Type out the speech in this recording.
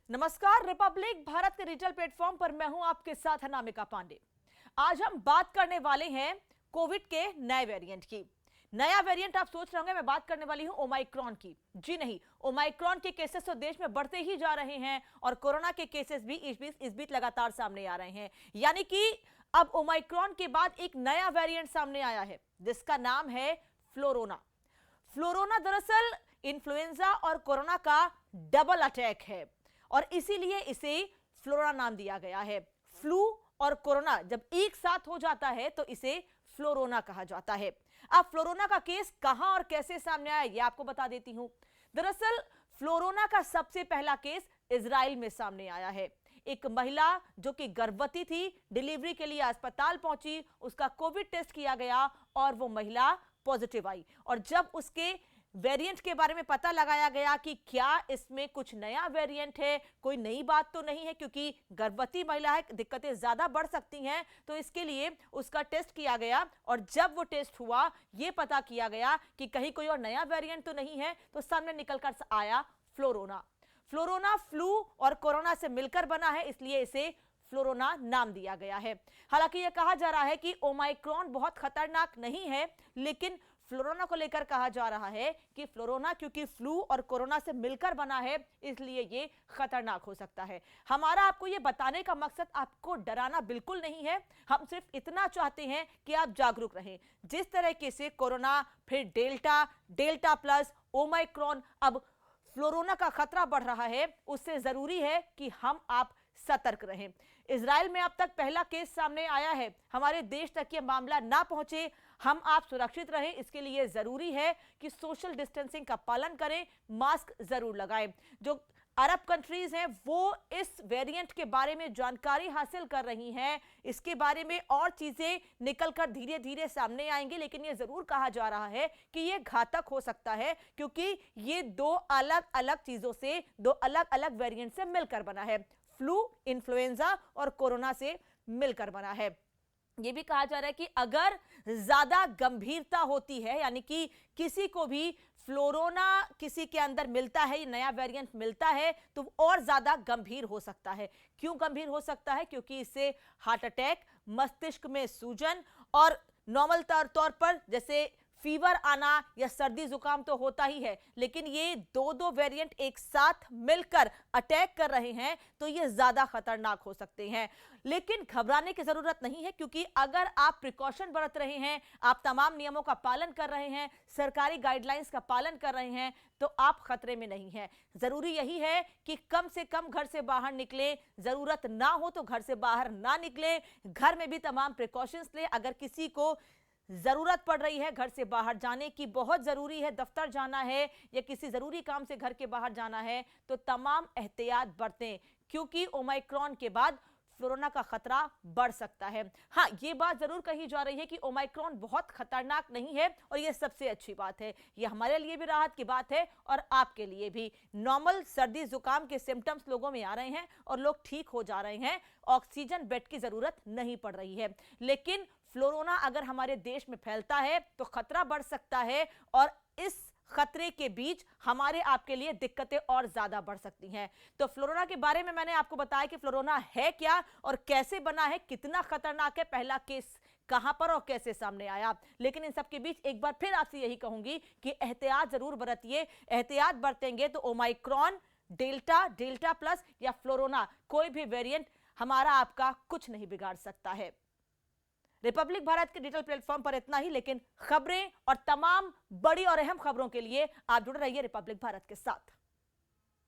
नमस्कार, रिपब्लिक भारत के digital platform पर मैं हूं आपके साथ अनामिका पांडे। आज हम बात करने वाले हैं कोविड के नए वेरिएंट की। नया वेरिएंट आप सोच रहे होंगे, मैं बात करने वाली हूं ओमाइक्रॉन की। जी नहीं, ओमाइक्रॉन के केसेस तो देश में बढ़ते ही जा रहे हैं और कोरोना के केसेस भी इस बीच लगातार सामने आ रहे हैं। यानी कि अब ओमाइक्रॉन के बाद एक नया वेरिएंट सामने आया है जिसका नाम है फ्लोरोना। फ्लोरोना दरअसल इन्फ्लुएंजा और कोरोना का डबल अटैक है और इसीलिए इसे फ्लोरोना नाम दिया गया है। फ्लू और कोरोना जब एक साथ हो जाता है तो इसे फ्लोरोना कहा जाता है। अब फ्लोरोना का केस कहां और कैसे सामने आया यह आपको बता देती हूं। दरअसल फ्लोरोना का सबसे पहला केस इजराइल में सामने आया है। एक महिला जो कि गर्भवती थी, डिलीवरी के लिए अस्पताल पहुंची, उसका कोविड टेस्ट किया गया और वो महिला पॉजिटिव आई। और जब उसके वेरिएंट के बारे में पता लगाया गया कि क्या इसमें कुछ नया वेरिएंट है, कोई नई बात तो नहीं है, क्योंकि गर्भवती महिला है, दिक्कतें ज्यादा बढ़ सकती हैं, तो इसके लिए उसका टेस्ट किया गया और जब वो टेस्ट हुआ, ये पता किया गया कि कहीं कोई और नया वेरिएंट तो नहीं है, तो सामने निकलकर आया फ्लोरोना। फ्लोरोना फ्लू और कोरोना से मिलकर बना है, इसलिए इसे फ्लोरोना नाम दिया गया है। हालांकि यह कहा जा रहा है कि ओमाइक्रॉन बहुत खतरनाक नहीं है, लेकिन फ्लोरोना को लेकर कहा जा रहा है कि फ्लोरोना क्योंकि फ्लू और कोरोना से मिलकर बना है, इसलिए ये खतरनाक हो सकता है। हमारा आपको ये बताने का मकसद आपको डराना बिल्कुल नहीं है, हम सिर्फ इतना चाहते हैं कि आप जागरूक रहें। जिस तरीके से कोरोना, फिर डेल्टा, डेल्टा प्लस, ओमाइक्रॉन, अब फ्लोरोना का खतरा बढ़ रहा है, उससे जरूरी है कि हम आप सतर्क रहें। इजराइल में अब तक पहला केस सामने आया है, हमारे देश तक ये मामला ना पहुंचे, हम आप सुरक्षित रहें, इसके लिए जरूरी है कि सोशल डिस्टेंसिंग का पालन करें, मास्क जरूर लगाएं। जो अरब कंट्रीज हैं वो इस वेरिएंट के बारे में जानकारी हासिल कर रही हैं, इसके बारे में और चीजें निकलकर धीरे धीरे सामने आएंगी, लेकिन ये जरूर कहा जा रहा है कि ये घातक हो सकता है, क्योंकि ये दो अलग अलग चीजों से, दो अलग अलग वेरिएंट से मिलकर बना है। फ्लू, इन्फ्लुएंजा और कोरोना से मिलकर बना है। यह भी कहा जा रहा है कि अगर ज्यादा गंभीरता होती है, यानी कि किसी को भी फ्लोरोना किसी के अंदर मिलता है, नया वेरिएंट मिलता है, तो और ज्यादा गंभीर हो सकता है। क्यों गंभीर हो सकता है? क्योंकि इससे हार्ट अटैक, मस्तिष्क में सूजन और नॉर्मल तौर पर जैसे फीवर आना या सर्दी जुकाम तो होता ही है, लेकिन ये दो वेरिएंट एक साथ मिलकर अटैक कर रहे हैं तो ये ज्यादा खतरनाक हो सकते हैं। लेकिन घबराने की जरूरत नहीं है, क्योंकि अगर आप प्रिकॉशन बरत रहे हैं, आप तमाम नियमों का पालन कर रहे हैं, सरकारी गाइडलाइंस का पालन कर रहे हैं, तो आप खतरे में नहीं हैं। जरूरी यही है कि कम से कम घर से बाहर निकले, जरूरत ना हो तो घर से बाहर ना निकले, घर में भी तमाम प्रिकॉशंस ले। अगर किसी को जरूरत पड़ रही है घर से बाहर जाने की, बहुत जरूरी है, दफ्तर जाना है या किसी जरूरी काम से घर के बाहर जाना है, तो तमाम एहतियात बरतें, क्योंकि ओमाइक्रॉन के बाद फ्लोरोना का खतरा बढ़ सकता है। हाँ, ये बात जरूर कही जा रही है कि ओमाइक्रॉन बहुत खतरनाक नहीं है और ये सबसे अच्छी बात है। ये हमारे लिए भी राहत की बात है और आपके लिए भी। नॉर्मल सर्दी जुकाम के सिम्टम्स लोगों में आ रहे हैं और लोग ठीक हो जा रहे हैं, ऑक्सीजन बेड की जरूरत नहीं पड़ रही है। लेकिन फ्लोरोना अगर हमारे देश में फैलता है तो खतरा बढ़ सकता है और इस खतरे के बीच हमारे आपके लिए दिक्कतें और ज्यादा बढ़ सकती हैं। तो फ्लोरोना के बारे में मैंने आपको बताया कि फ्लोरोना है क्या और कैसे बना है, कितना खतरनाक है, पहला केस कहां पर और कैसे सामने आया। लेकिन इन सब के बीच एक बार फिर आपसे यही कहूंगी कि एहतियात जरूर बरतिए। एहतियात बरतेंगे तो ओमाइक्रॉन, डेल्टा, डेल्टा प्लस या फ्लोरोना, कोई भी वेरिएंट हमारा आपका कुछ नहीं बिगाड़ सकता है। रिपब्लिक भारत के डिजिटल प्लेटफॉर्म पर इतना ही, लेकिन खबरें और तमाम बड़ी और अहम खबरों के लिए आप जुड़े रहिए रिपब्लिक भारत के साथ।